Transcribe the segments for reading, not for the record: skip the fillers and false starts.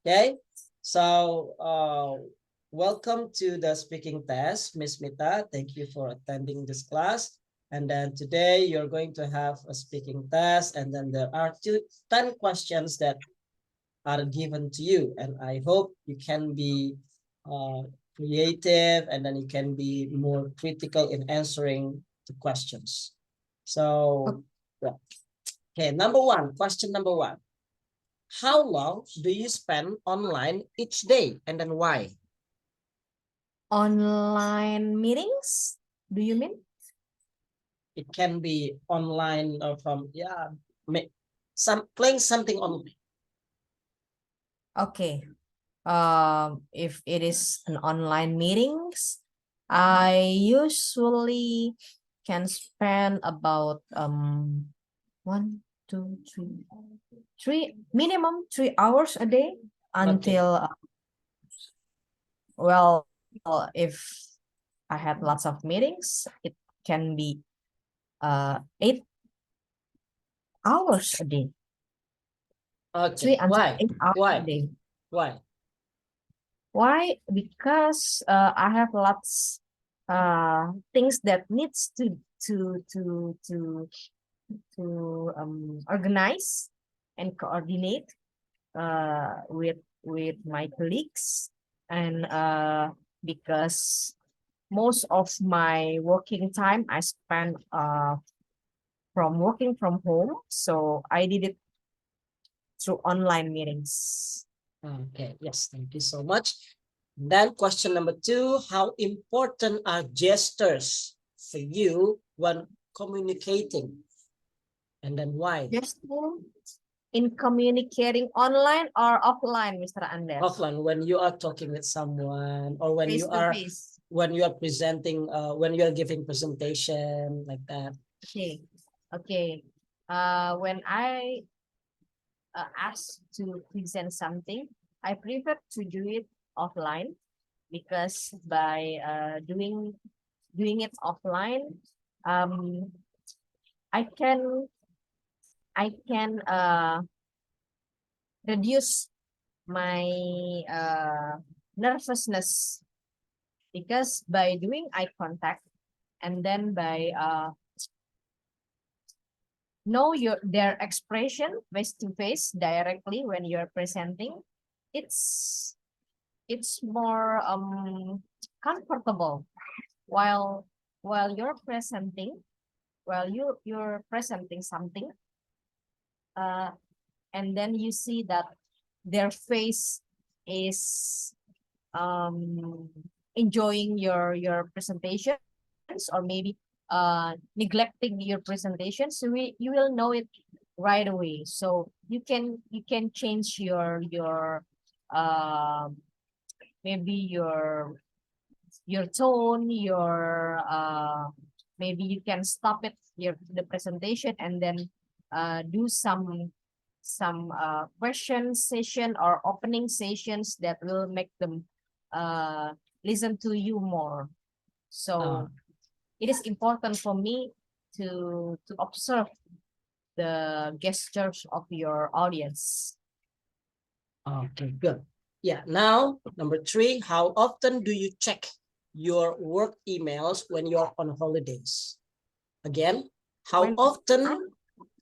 Okay, so welcome to the speaking test, Miss Mita. Thank you for attending this class. And then today you're going to have a speaking test, and then there are 10 questions that are given to you. And I hope you can be creative, and then you can be more critical in answering the questions. So, okay, question number one. How long do you spend online each day, and then why? Online meetings, do you mean? It can be online or from playing something online. Okay. If it is an online meetings, I usually can spend about 3 minimum 3 hours a day Okay. until well, if I had lots of meetings, it can be 8 hours a day. Okay. 3 until 8 hours a Why? day. Why? Why? Because I have lots things that needs to organize and coordinate with my colleagues, and because most of my working time I spend from working from home, so I did it through online meetings. Okay. Yes. Thank you so much. Then question number two, how important are gestures for you when communicating? And then why? Just in communicating online or offline, Mr. Andes? Offline, when you are talking with someone, or when Face you to are face. presenting, when you are giving presentation like that. Okay. Okay. When I asked to present something, I prefer to do it offline, because by doing it offline, um, I can reduce my nervousness, because by doing eye contact and then by know their expression face to face directly when you're presenting, it's more comfortable while you're presenting, you're presenting something, uh and then you see that their face is enjoying your presentations, or maybe neglecting your presentation, so you will know it right away. So you can change your maybe your tone, your maybe you can stop the presentation, and then do some question session or opening sessions that will make them uh listen to you more. Uh, So it is important for me to observe the gestures of your audience. okay, good. Yeah, now number three, how often do you check your work emails when you're on holidays? Again, how When often I'm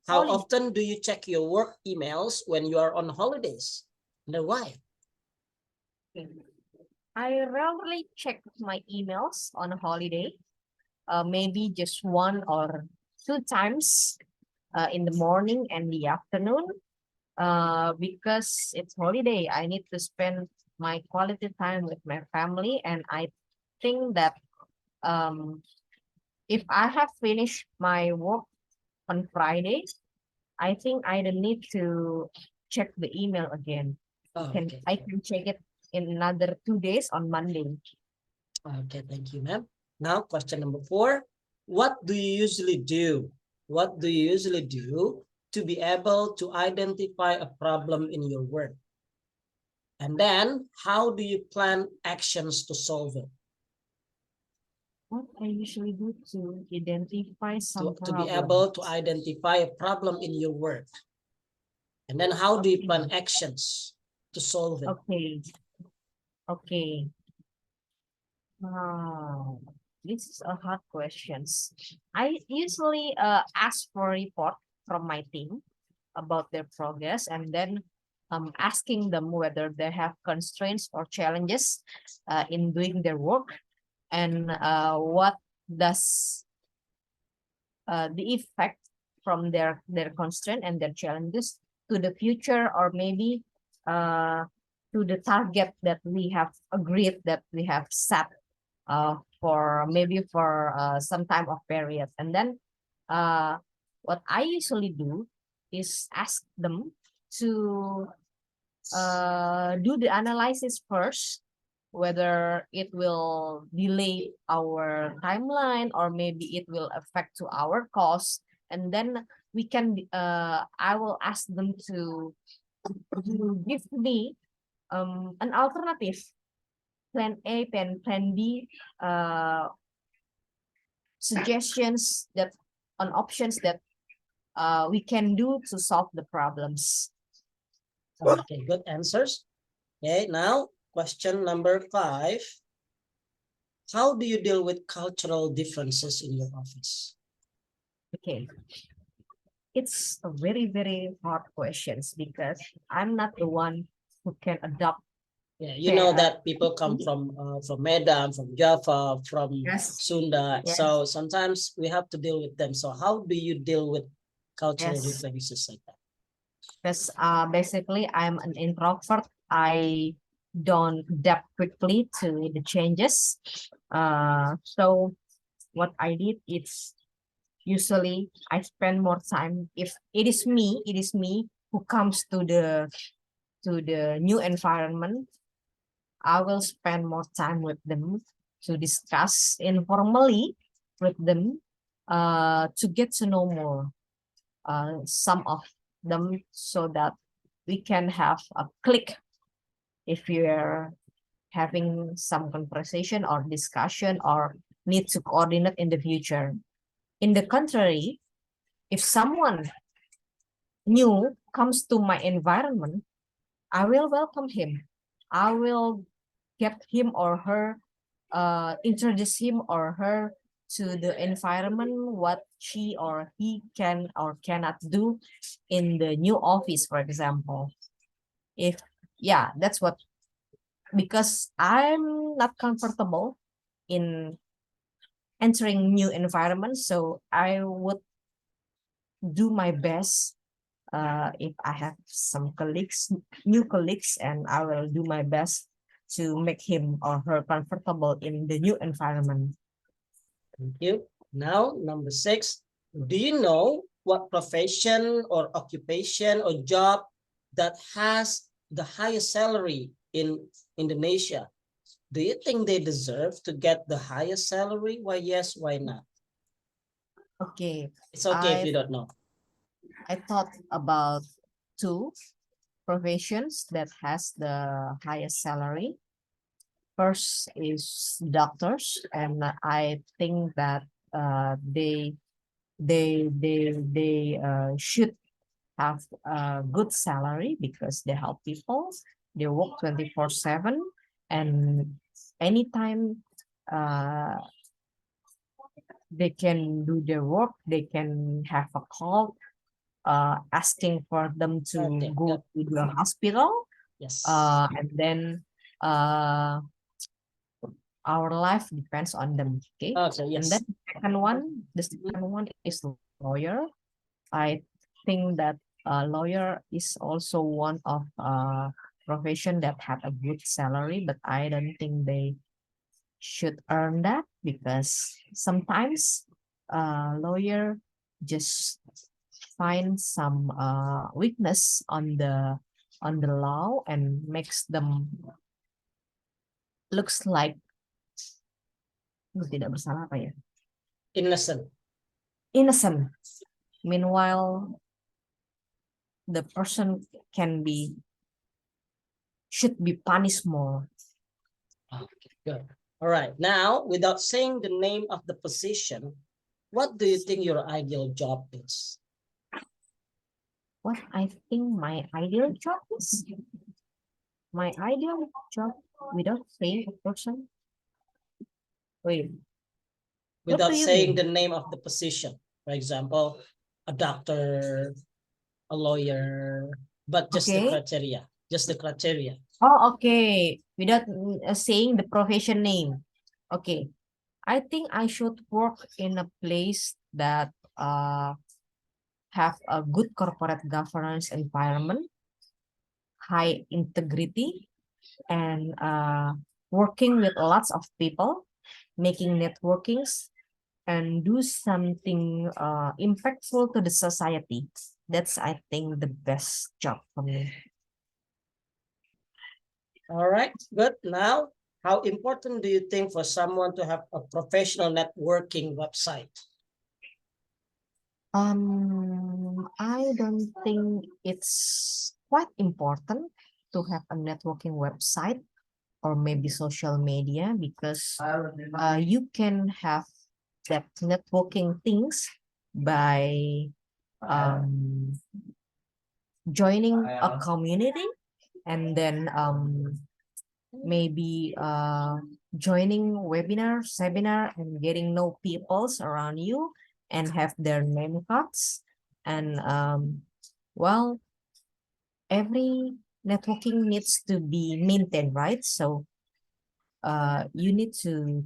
how holiday, often do you check your work emails when you are on holidays? And then why? I rarely check my emails on a holiday. Maybe just 1 or 2 times in the morning and the afternoon. Because it's holiday, I need to spend my quality time with my family, and I think that um, if I have finished my work on Friday, I think I don't need to check the email again. Oh, okay. I can check it in another 2 days on Monday. Okay, thank you, ma'am. Now, question number four. What do you usually do? What do you usually do to be able to identify a problem in your work? And then, how do you plan actions to solve it? What I usually do to identify some To be able to problems. identify a problem in your work. And then, how do you Okay. plan actions to solve it? Okay. Okay. Wow. This is a hard questions. I usually ask for a report from my team about their progress, and then asking them whether they have constraints or challenges in doing their work, and what does the effect from their constraint and their challenges to the future, or maybe to the target that we have agreed, that we have set for maybe for some time of period. And then what I usually do is ask them to do the analysis first, whether it will delay our timeline or maybe it will affect to our cost. And then we can I will ask them to give me an alternative, plan A, plan B, suggestions that on options that we can do to solve the problems. Okay, good answers. Okay, now question number 5. How do you deal with cultural differences in your office? Okay. It's a very, very hard questions because I'm not the one who can adopt. Yeah, you know Yeah. that people come from Medan, from Java, from Yes. Sunda. Yes. So sometimes we have to deal with them. So how do you deal with cultural Yes. differences like that? Because basically I'm an introvert. I don't adapt quickly to the changes. So what I did is usually I spend more time. If it is me who comes to the new environment, I will spend more time with them to discuss informally with them, to get to know more some of them, so that we can have a click if you're having some conversation or discussion or need to coordinate in the future. In the contrary, if someone new comes to my environment, I will welcome him. I will get him or her, introduce him or her to the environment, what she or he can or cannot do in the new office, for example. If, yeah, that's what, because I'm not comfortable in entering new environments, so I would do my best. If I have some colleagues, new colleagues, and I will do my best to make him or her comfortable in the new environment. Thank you. Now, number 6, do you know what profession or occupation or job that has the highest salary in Indonesia? Do you think they deserve to get the highest salary? Why yes, why not? Okay, It's okay if you don't know. I thought about 2 professions that has the highest salary. First is doctors, and I think that they should have a good salary because they help people. They work 24/7, and anytime uh, they can do their work, they can have a call asking for them to Okay, go yeah. to the hospital, Yes. and then our life depends on them. Okay. Okay, And yes. then the second one is lawyer. I think that lawyer is also one of profession that have a good salary, but I don't think they should earn that, because sometimes lawyer just find some weakness on the law and makes them looks like tidak bersalah apa ya, Innocent. innocent. Meanwhile, the person should be punished more. Okay, good. All right. Now, without saying the name of the position, what do you think your ideal job is? What I think my ideal job is, My ideal job without saying a person. Wait, what without do you saying mean? the name of the position. For example, a doctor, a lawyer, but just the Okay. criteria. Just the criteria. Oh, okay. Without saying the profession name. Okay. I think I should work in a place that have a good corporate governance environment, high integrity, and working with lots of people, making networkings, and do something impactful to the society. That's, I think, the best job for me. All right, good. Now, how important do you think for someone to have a professional networking website? I don't think it's quite important to have a networking website or maybe social media because you can have that networking things by um, joining a community and then maybe joining webinar, seminar, and getting know peoples around you and have their name cards. And well, every networking needs to be maintained, right? So you need to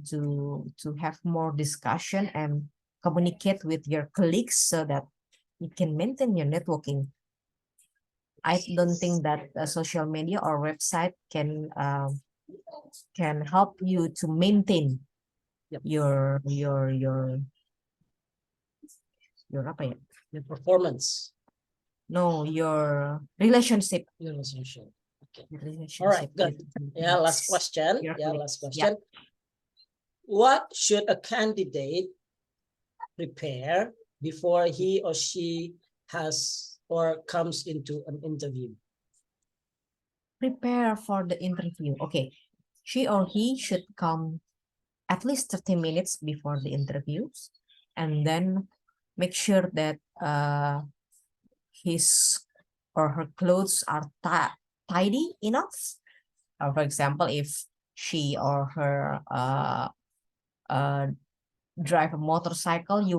have more discussion and communicate with your colleagues so that you can maintain your networking. I don't think that a social media or website can help you to maintain Yep. your apa ya? Your performance, No, your relationship. your relationship. Okay. Your relationship All right, good. with Yeah, last question. your Yeah, colleagues. last question. What should a candidate prepare before he or she has or comes into an interview? Prepare for the interview. Okay, she or he should come at least 30 minutes before the interviews, and then make sure that his or her clothes are tidy enough. For example, if she or her drive a motorcycle, you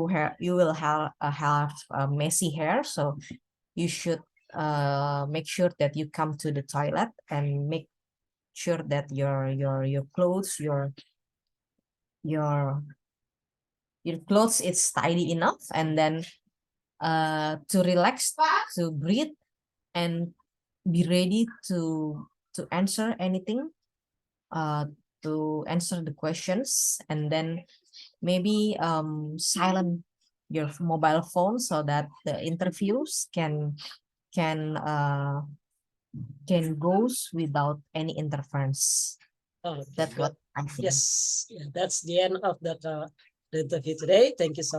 will have messy hair, so you should make sure that you come to the toilet and make sure that your clothes your your clothes is tidy enough, and then to relax, to breathe, and be ready to answer anything, to answer the questions, and then maybe silent your mobile phone so that the interviews can goes without any interference. Oh, That's good. what I think. Yes, yeah, that's the end of the interview today. Thank you so